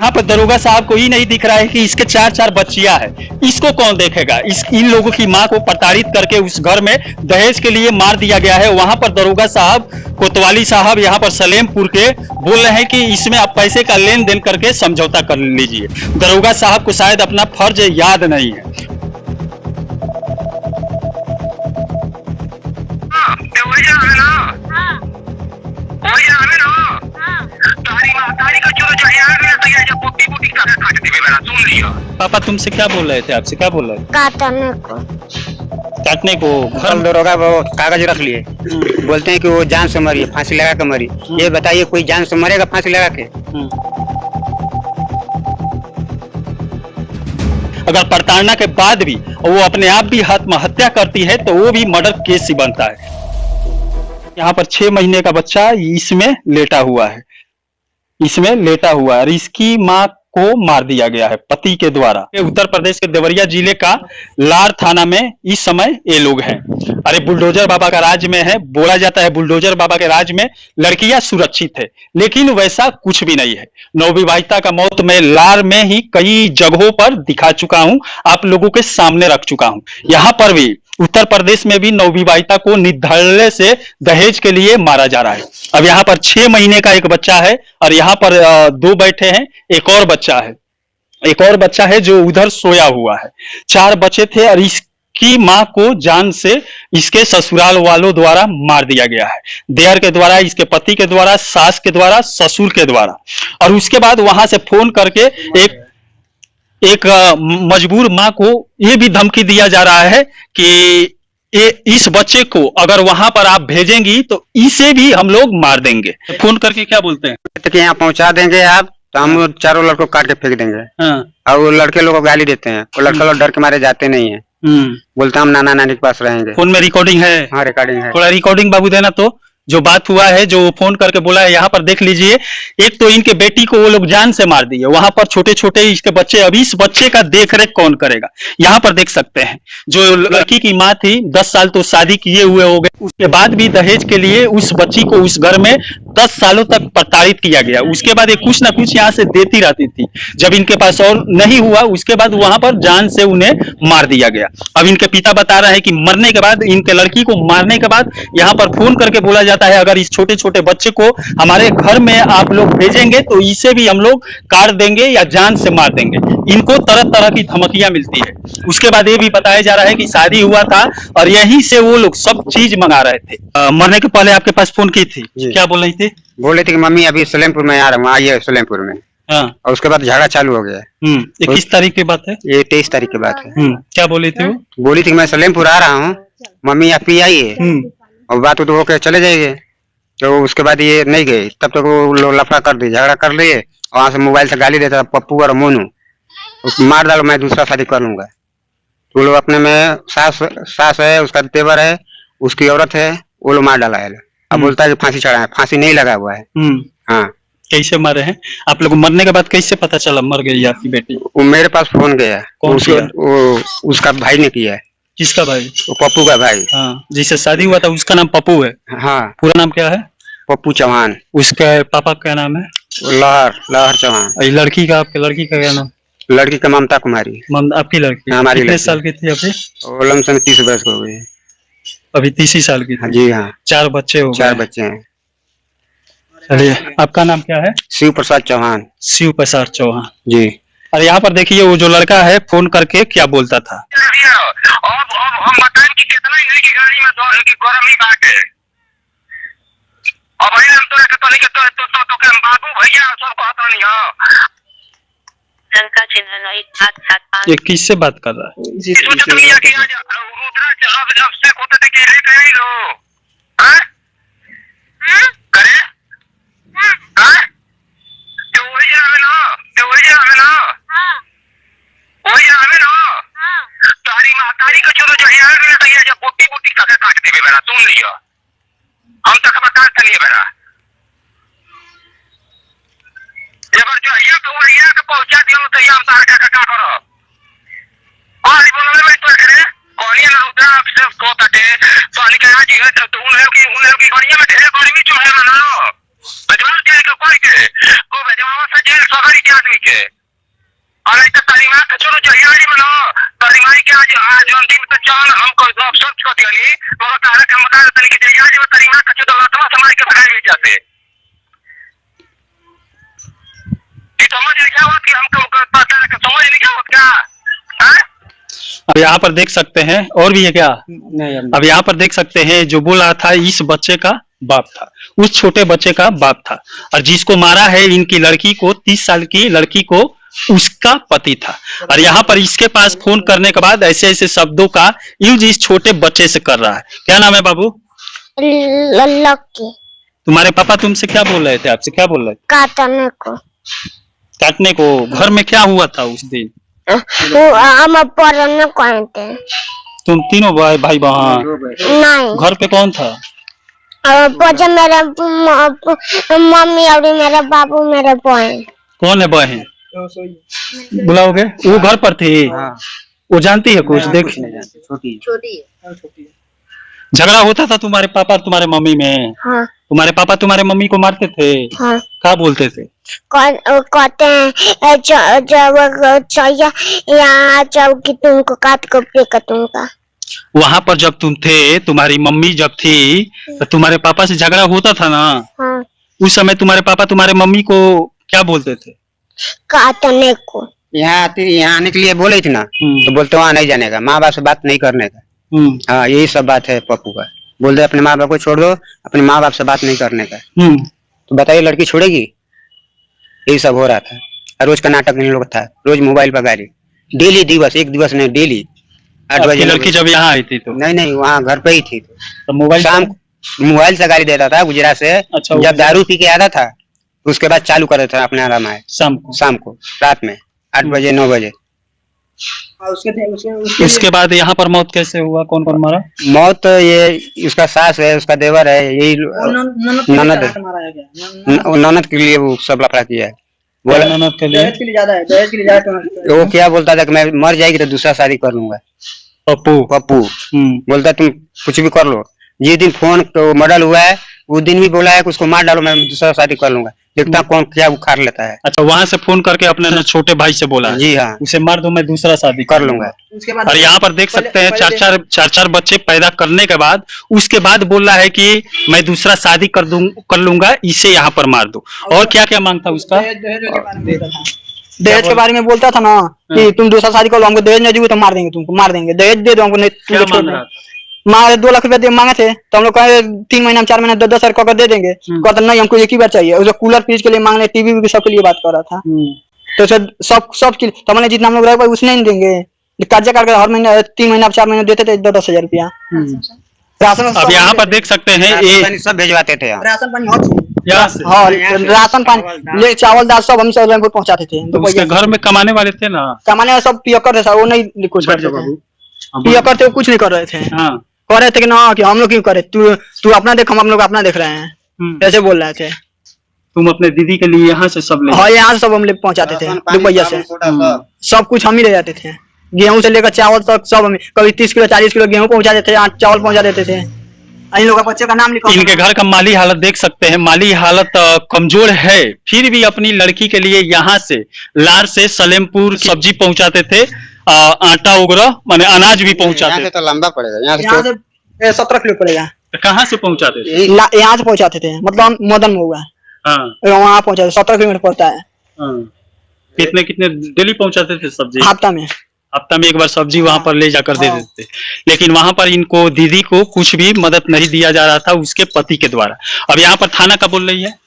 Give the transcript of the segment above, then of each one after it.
यहाँ पर दरोगा साहब को ही नहीं दिख रहा है कि इसके 4 बच्चियां हैं, इसको कौन देखेगा। इन लोगों की मां को प्रताड़ित करके उस घर में दहेज के लिए मार दिया गया है। वहां पर दरोगा साहब, कोतवाली साहब यहाँ पर सलेमपुर के बोल रहे हैं कि इसमें आप पैसे का लेन देन करके समझौता कर लीजिए। दरोगा साहब को शायद अपना फर्ज याद नहीं है। पापा तुमसे क्या बोल रहे थे, आपसे क्या बोल रहे थे? काटने को घर दरोगा वो कागज रख लिए, बोलते हैं कि वो जान से मरी, फांसी लगा के मरी। ये बताइए कोई जान से मरेगा फांसी लगा के? अगर प्रताड़ना के बाद भी वो अपने आप भी आत्महत्या करती है तो वो भी मर्डर केस ही बनता है। यहाँ पर 6 महीने का बच्चा इसमें लेटा हुआ है, और इसकी माँ को मार दिया गया है पति के द्वारा। उत्तर प्रदेश के देवरिया जिले का लार थाना में इस समय ये लोग हैं। अरे बुलडोजर बाबा का राज में है, बोला जाता है बुलडोजर बाबा के राज में लड़कियां सुरक्षित है, लेकिन वैसा कुछ भी नहीं है। नवविवाहिता का मौत मैं लार में ही कई जगहों पर दिखा चुका हूं, आप लोगों के सामने रख चुका हूं। यहाँ पर भी उत्तर प्रदेश में भी नवविवाहिता को निर्धय से दहेज के लिए मारा जा रहा है। अब यहाँ पर 6 महीने का एक बच्चा है और यहाँ पर 2 बैठे हैं, एक और बच्चा है जो उधर सोया हुआ है। 4 बच्चे थे और इसकी माँ को जान से इसके ससुराल वालों द्वारा मार दिया गया है, देवर के द्वारा, इसके पति के द्वारा, सास के द्वारा, ससुर के द्वारा। और उसके बाद वहां से फोन करके एक मजबूर माँ को ये भी धमकी दिया जा रहा है कि इस बच्चे को अगर वहां पर आप भेजेंगी तो इसे भी हम लोग मार देंगे। फोन करके क्या बोलते हैं कि यहाँ पहुंचा देंगे आप तो हम 4 लड़कों काट के फेंक देंगे। और वो लड़के लोग को गाली देते हैं, वो लड़के लोग डर के मारे जाते नहीं है, बोलते हम नाना नानी के पास रहेंगे। फोन में रिकॉर्डिंग है? हाँ रिकॉर्डिंग है। थोड़ा रिकॉर्डिंग बाबू देना तो, जो बात हुआ है, जो फोन करके बोला है, यहाँ पर देख लीजिए। एक तो इनके बेटी को वो लोग जान से मार दिए, वहां पर छोटे छोटे इसके बच्चे, अभी इस बच्चे का देख रेख कौन करेगा? यहाँ पर देख सकते हैं जो लड़की की माँ थी, 10 साल तो शादी किए हुए हो गए, उसके बाद भी दहेज के लिए उस बच्ची को उस घर में 10 सालों तक प्रताड़ित किया गया। उसके बाद ये कुछ ना कुछ यहाँ से देती रहती थी, जब इनके पास और नहीं हुआ उसके बाद वहां पर जान से उन्हें मार दिया गया। अब इनके पिता बता रहे हैं कि मरने के बाद, इनके लड़की को मारने के बाद यहाँ पर फोन करके बोला जाता है अगर इस छोटे छोटे बच्चे को हमारे घर में आप लोग भेजेंगे तो इसे भी हम लोग काट देंगे या जान से मार देंगे। इनको तरह तरह की धमकियां मिलती है। उसके बाद ये भी बताया जा रहा है कि शादी हुआ था और यहीं से वो लोग सब चीज मंगा रहे थे। मरने के पहले आपके पास फोन की थी, क्या बोल रही थी? बोल रही थी कि मम्मी अभी सलेमपुर में आ रहा हूँ, आइए सलेमपुर में। और उसके बाद झगड़ा चालू हो गया। ये किस तारीख की बात है? ये 23 तारीख की बात है। क्या बोली थी वो? बोली थी कि मैं सलेमपुर आ रहा हूँ, मम्मी आप ही आइए और बात तो होकर चले जाएंगे। तो उसके बाद ये नहीं गए, तब तक वो लफड़ा कर दिए, झगड़ा कर लिए। वहां से मोबाइल से गाली देता था पप्पू और मोनू, मार डालो मैं दूसरा शादी कर लूंगा। तो लोग अपने में सास है, उसका तेवर है, उसकी औरत है, वो लोग मार डाला है। अब बोलता है कि फांसी चढ़ा है, फांसी नहीं लगा हुआ है। हाँ। कैसे मारे हैं आप लोग? मरने के बाद कैसे पता चला मर गई आपकी बेटी? वो मेरे पास फोन गया। उसका भाई ने किया है। किसका भाई? वो पप्पू का भाई। हाँ, जिससे शादी हुआ था उसका नाम पप्पू है? हाँ। पूरा नाम क्या है? पप्पू चौहान। उसका पापा का क्या नाम है? लहर चौहान। लड़की का, आपके लड़की का क्या नाम? लड़की का ममता कुमारी। आपकी लड़की? हमारी। कितने साल की थी अभी? वो लमसम 30 वर्ष हो गई। अभी 30 साल की थी? जी हाँ। 4 बच्चे हो गए? 4 बच्चे हैं। चलिए, आपका नाम क्या है? शिव प्रसाद चौहान। शिव प्रसाद चौहान जी। और यहाँ पर देखिए वो जो लड़का है फोन करके क्या बोलता था। हम बताएं कि कितना इनकी की गाड़ी में गरम ही बात है। अब भाई हम तो रहते तो नहीं तो के बाबू भैया सब कहता नहीं हां। लड़का चिन्ह नहीं हाथ ये किससे बात कर रहा है? जी दुनिया की रुद्रा जब से होते थे कि लेके आई लो हां करे हां तो वही आवे ना हां वही आवे ना तारी को छोड़ो जो यार ने तो ये जो बुट्टी का काट देबे बेरा सुन लियो हम तक बता तलिए बेरा एबर जो ये तो ये के पहुंचा दियो तो ये हम तार का करो और बोलले में तो करे कोनी ना उधर आपसे को तटे तो निकल आ जी तो उन लोग की गड़िया में ढेर गर्मी जो है ना बजवार के कोई के को भेजवा से जेल सगरी के आदमी के और ऐसे तालीमा के छोड़ो जहियाड़ी बनो तालीमाई के आज अंतिम तो जान हमको सब सब छोड़ दियानी मगर तारे के मकान तनी के जहियाड़ी में तालीमा के छोड़ो लातवा समाज के भगाए जाते ये समझ नहीं क्या हुआ कि हमको पता है कि समझ नहीं क्या हुआ क्या हैं? अब यहाँ पर देख सकते हैं और भी है क्या? अब यहाँ पर देख सकते हैं जो बोल रहा था इस बच्चे का बाप था, उस छोटे बच्चे का बाप था, और जिसको मारा है इनकी लड़की को 30 साल की लड़की को उसका पति था। और यहाँ पर इसके पास फोन करने के बाद ऐसे ऐसे शब्दों का यूज इस छोटे बच्चे से कर रहा है। क्या नाम है बाबू? लक्की। तुम्हारे पापा तुमसे क्या बोल रहे थे? आपसे क्या बोल रहे थे? काटने को। काटने को? घर में क्या हुआ था उस दिन? वो हम पढ़ने गए थे। तुम तीनों भाई बहन? नहीं। घर पे कौन था? पहुंचे मेरे मम्मी और मेरे बाबू मेरे बहन। कौन है बहन? बुलाओगे? वो घर पर थी? वो जानती है कुछ? देख छोटी झगड़ा होता था तुम्हारे पापा और तुम्हारे मम्मी में? हाँ। तुम्हारे पापा तुम्हारे मम्मी को मारते थे? हाँ। क्या बोलते थे? कहते हैं चाहिए यहाँ चौकी तुमको काट को फेंक दूंगा। वहाँ पर जब तुम थे, तुम्हारी मम्मी जब थी तो तुम्हारे पापा से झगड़ा होता था ना? हाँ। उस समय तुम्हारे पापा तुम्हारे मम्मी को क्या बोलते थे? काटने को। यहाँ आने के लिए बोले थे ना, तो बोलते वहाँ नहीं जाने का, माँ बाप से बात नहीं करने का। हाँ, यही सब बात है पप्पू का। बोल दे अपने माँ बाप को छोड़ दो, अपने माँ बाप से बात नहीं करने का। तो बताइए लड़की छोड़ेगी? यही सब हो रहा था। रोज का नाटक इन लोग था, रोज मोबाइल पर गाली, डेली दिवस, एक दिवस नहीं डेली 8 बजे। लड़की जब यहाँ आई थी तो? नहीं, वहाँ घर पे ही थी। तो मोबाइल शाम मोबाइल से गाली देता था गुजरात से। अच्छा, जब दारू पी के आता था उसके बाद चालू कर देता था अपने आराम आए शाम को रात में 8 बजे 9 बजे। उसके बाद यहाँ पर मौत कैसे हुआ? कौन कौन मारा? मौत ये उसका सास है, उसका देवर है, यही ननद के लिए वो सब लफड़ा किया है। बोला ननद के लिए वो क्या बोलता था कि मैं मर जाएगी तो दूसरा शादी कर लूंगा। पप्पू बोलता तुम कुछ भी कर लो। जिस दिन फोन मॉडल हुआ है उस दिन भी बोला है कि उसको मार डालो, मैं दूसरा शादी कर लूंगा, देखता कौन क्या उखाड़ लेता है। अच्छा, वहाँ से फोन करके अपने छोटे भाई से बोला? जी हाँ, उसे मार दो मैं दूसरा शादी कर लूंगा। और यहाँ पर देख सकते हैं चार बच्चे पैदा करने के बाद उसके बाद बोल रहा है कि मैं दूसरा शादी कर लूंगा, इसे यहाँ पर मार दो। और क्या क्या मांगता उसका? दहेज के बारे में बोलता था ना कि तुम दूसरा शादी कर लो, हमको दहेज नहीं दोगे तो मार देंगे, तुमको मार देंगे, दहेज दे दो हमको नहीं। माँ 2 लाख रुपया मांगे थे तो हम लोग कहे 3 महीना 4 महीना 10 हजार कर दे देंगे। कहता नहीं हमको एक ही बार चाहिए। उसको कूलर फ्रिज के लिए मांग रहे, टीवी भी सबके लिए बात कर रहा था। तो सब के लिए तो हमने जितना हम लोग रहे उसने नहीं देंगे, कर्जा करके हर महीना 3 महीना 4 महीना देते थे 10 हजार रुपया। अब यहाँ पर देख सकते हैं सब भेजवाते थे राशन पानी। हाँ, राशन पानी चावल दाल सब हम सब पहुँचाते थे। तो उसके घर में कमाने वाले थे ना? कमाने सब पियकर थे सर, वो नहीं कुछ पियकर थे, वो कुछ नहीं कर रहे थे। कह रहे थे कि ना कि हम लोग क्यों करे, तू अपना देख, हम लोग अपना देख रहे हैं, ऐसे बोल रहे थे। तुम अपने दीदी के लिए यहाँ से सब ले? हाँ, यहाँ से सब हम ले पहुँचाते थे रुपया से। सब कुछ हम ही ले जाते थे, गेहूं से लेकर चावल तक सब हम। कभी 30 किलो 40 किलो गेहूं पहुँचा देते थे, चावल पहुँचा देते थे। इन लोगों का बच्चे का नाम लिखा। इनके घर का माली हालत देख सकते हैं, माली हालत कमजोर है, फिर भी अपनी लड़की के लिए यहाँ से लार से सलेमपुर सब्जी पहुँचाते थे, आटा वगैरह माने अनाज भी पहुँचाते थे। तो लंबा पड़ेगा, यहाँ से 17 किलो पड़ेगा। कहाँ से पहुँचाते थे? यहाँ से पहुँचाते थे, मतलब मदन में हुआ वहाँ पहुँचाते, 17 किलोमीटर पड़ता है। कितने डेली पहुँचाते थे सब्जी? हफ्ता में एक बार सब्जी वहाँ पर ले जाकर दे देते थे। लेकिन वहाँ पर इनको दीदी को कुछ भी मदद नहीं दिया जा रहा था उसके पति के द्वारा। अब यहाँ पर थाना का बोल रही है?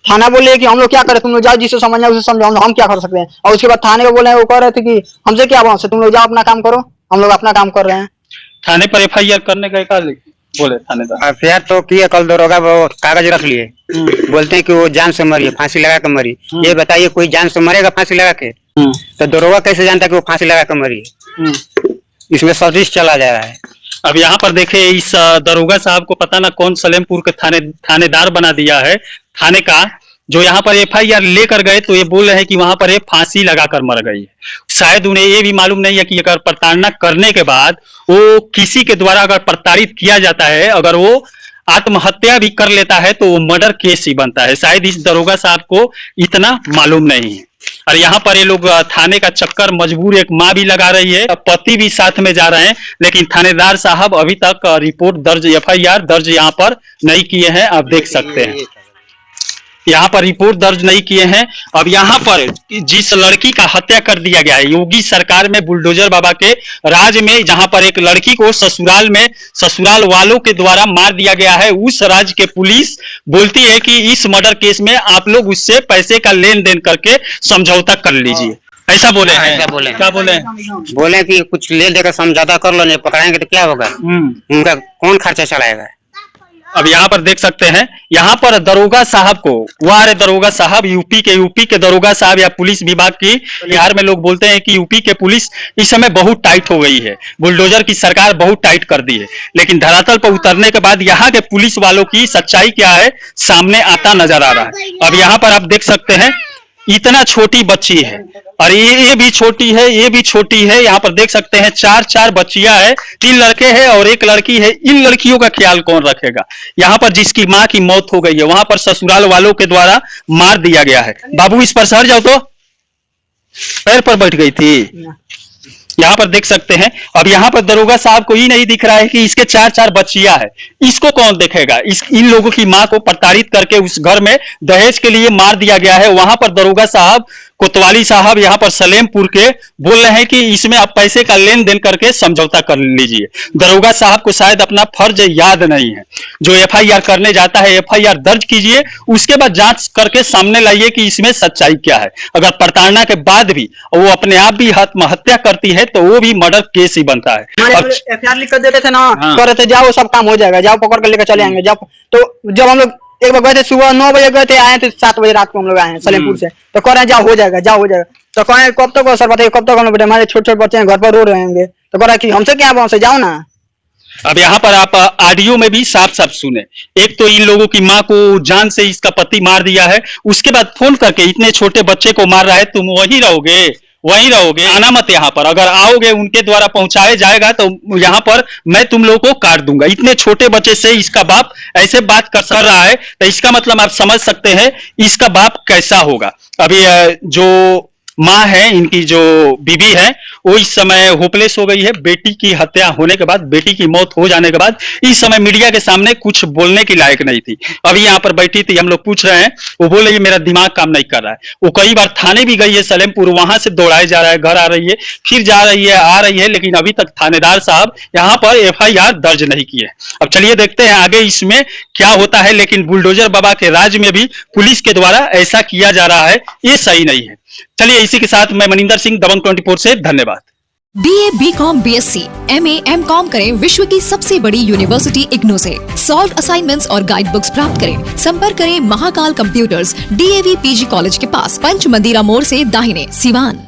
थाना बोले कि हम लोग क्या करें, तुम लोग जाओ, जिसे समझना उसे समझाओ, हम क्या कर सकते हैं। और उसके बाद थाने को बोले, वो कह रहे थे कि हमसे क्या बात है, तुम लोग जाओ अपना काम करो, हम लोग अपना काम कर रहे हैं। थाने पर FIR करने का बोले थानेदार? FIR तो किया, कल दरोगा वो कागज रख लिए, बोलते हैं कि वो जान से मरी, फांसी लगा के मरी। ये बताइए कोई जान से मरेगा फांसी लगा के? तो दरोगा कैसे जानता कि वो फांसी लगा के मरी? इसमें सर्विस चला जा रहा है। अब यहाँ पर देखे इस दरोगा साहब को पता ना कौन सलेमपुर के थानेदार बना दिया है, थाने का, जो यहाँ पर FIR लेकर गए तो ये बोल रहे हैं कि वहां पर फांसी लगाकर मर गई है। शायद उन्हें ये भी मालूम नहीं है कि अगर प्रताड़ना करने के बाद वो किसी के द्वारा अगर प्रताड़ित किया जाता है, अगर वो आत्महत्या भी कर लेता है तो वो मर्डर केस ही बनता है। शायद इस दरोगा साहब को इतना मालूम नहीं है। और यहाँ पर ये लोग थाने का चक्कर मजबूर, एक माँ भी लगा रही है, पति भी साथ में जा रहे हैं, लेकिन थानेदार साहब अभी तक रिपोर्ट दर्ज, FIR दर्ज यहाँ पर नहीं किए हैं। आप देख सकते हैं यहाँ पर रिपोर्ट दर्ज नहीं किए हैं। अब यहाँ पर जिस लड़की का हत्या कर दिया गया है योगी सरकार में, बुलडोजर बाबा के राज में, जहां पर एक लड़की को ससुराल में ससुराल वालों के द्वारा मार दिया गया है, उस राज्य के पुलिस बोलती है कि इस मर्डर केस में आप लोग उससे पैसे का लेन देन करके समझौता कर लीजिए। ऐसा बोले हैं? ऐसा बोले। क्या बोले? बोले कि कुछ ले देकर समझौता कर लो, नहीं पकड़ाएंगे तो क्या होगा, उनका कौन खर्चा चलाएगा। अब यहाँ पर देख सकते हैं, यहाँ पर दरोगा साहब को, वाह रे दरोगा साहब, यूपी के दरोगा साहब या पुलिस विभाग की, बिहार में लोग बोलते हैं कि यूपी के पुलिस इस समय बहुत टाइट हो गई है, बुलडोजर की सरकार बहुत टाइट कर दी है। लेकिन धरातल पर उतरने के बाद यहाँ के पुलिस वालों की सच्चाई क्या है सामने आता नजर आ रहा है। अब यहाँ पर आप देख सकते हैं, इतना छोटी बच्ची है और ये भी छोटी है, ये भी छोटी है। यहाँ पर देख सकते हैं 4 बच्चियां है, 3 लड़के हैं और 1 लड़की है। इन लड़कियों का ख्याल कौन रखेगा? यहाँ पर जिसकी माँ की मौत हो गई है, वहां पर ससुराल वालों के द्वारा मार दिया गया है। बाबू इस पर सर जाओ तो, पैर पर बैठ गई थी। यहाँ पर देख सकते हैं, अब यहाँ पर दरोगा साहब को ही नहीं दिख रहा है कि इसके 4 बच्चियां है, इसको कौन देखेगा? इन लोगों की मां को प्रताड़ित करके उस घर में दहेज के लिए मार दिया गया है। वहां पर दरोगा साहब, कोतवाली साहब यहाँ पर सलेमपुर के बोल रहे हैं कि इसमें आप पैसे का लेन देन करके समझौता कर लीजिए। दरोगा साहब को शायद अपना फर्ज याद नहीं है। जो FIR करने जाता है, FIR दर्ज कीजिए, उसके बाद जांच करके सामने लाइए कि इसमें सच्चाई क्या है। अगर प्रताड़ना के बाद भी वो अपने आप भी आत्महत्या करती है तो वो भी मर्डर केस ही बनता है। FIR लिख कर देते थे ना, हाँ। कह रहे थे जाओ सब काम हो जाएगा, जाओ पकड़ कर लेकर चले आएंगे। जब तो जब हम लोग एक बार गए थे, सुबह 9 बजे गए थे, आए थे 7 बजे रात को हम लोग आए हैं सलेमपुर से, तो कह रहे हैं जाओ हो जाएगा, जाओ हो जाएगा। तो कह रहे हैं कब तक सर बताइए, कब तक हम लोग, हमारे छोटे बच्चे हैं घर पर रो रहे होंगे, तो कह रहा है कि हमसे क्या वहां से जाओ ना। अब यहाँ पर आप ऑडियो में भी साफ साफ सुने, एक तो इन लोगों की माँ को जान से इसका पति मार दिया है, उसके बाद फोन करके इतने छोटे बच्चे को मार रहा है, तुम वहीं रहोगे, आना मत यहाँ पर। अगर आओगे उनके द्वारा पहुंचाया जाएगा तो यहाँ पर मैं तुम लोगों को काट दूंगा। इतने छोटे बच्चे से इसका बाप ऐसे बात कर रहा है तो इसका मतलब आप समझ सकते हैं इसका बाप कैसा होगा। अभी जो माँ है, इनकी जो बीबी है, वो इस समय होपलेस हो गई है। बेटी की हत्या होने के बाद, बेटी की मौत हो जाने के बाद इस समय मीडिया के सामने कुछ बोलने की लायक नहीं थी। अभी यहाँ पर बैठी थी, हम लोग पूछ रहे हैं, वो बोल रही है मेरा दिमाग काम नहीं कर रहा है। वो कई बार थाने भी गई है सलेमपुर, वहां से दौड़ाया जा रहा है, घर आ रही है, फिर जा रही है, आ रही है, लेकिन अभी तक थानेदार साहब यहाँ पर FIR दर्ज नहीं किए। अब चलिए देखते हैं आगे इसमें क्या होता है। लेकिन बुलडोजर बाबा के राज में भी पुलिस के द्वारा ऐसा किया जा रहा है, ये सही नहीं है। चलिए इसी के साथ मैं मनिंदर सिंह, दबंग 24 से, धन्यवाद। BA, BCom, BSc, MA, MCom करें विश्व की सबसे बड़ी यूनिवर्सिटी इग्नू से। सॉल्व असाइनमेंट्स और गाइड बुक्स प्राप्त करें। संपर्क करें Mahakal computers, DAV PG college के पास, पंच मंदिरा मोड़ से दाहिने, सिवान।